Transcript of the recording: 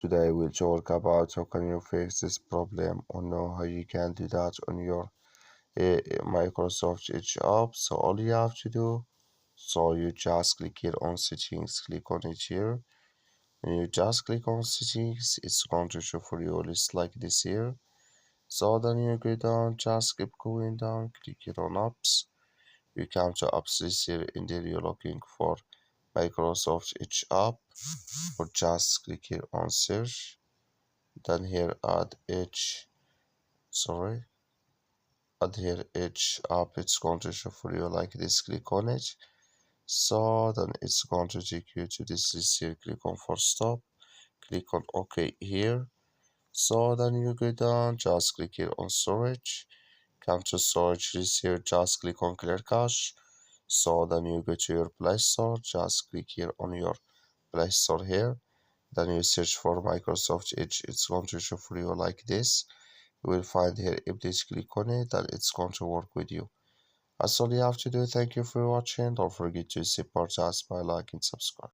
Today we'll talk about how can you fix this problem or know how you can do that on your Microsoft Edge app. So all you have to do, so you just click here on settings, click on it here. When you just click on settings, it's going to show for you a list like this here. So then you go down, just keep going down, click here on apps. You come to apps list here, and there you're looking for Microsoft Edge app, or just click here on search. Then here sorry, add here Edge app. It's going to show for you like this. Click on it. So then it's going to take you to this list here. Click on for stop. Click on OK here. So then you go down, just click here on storage. Come to storage list here, just click on clear cache. So then you go to your Play Store, just click here on your Play Store here. Then you search for Microsoft Edge. It's going to show for you like this. You will find here update, click on it, and it's going to work with you. That's all you have to do. Thank you for watching. Don't forget to support us by liking and subscribe.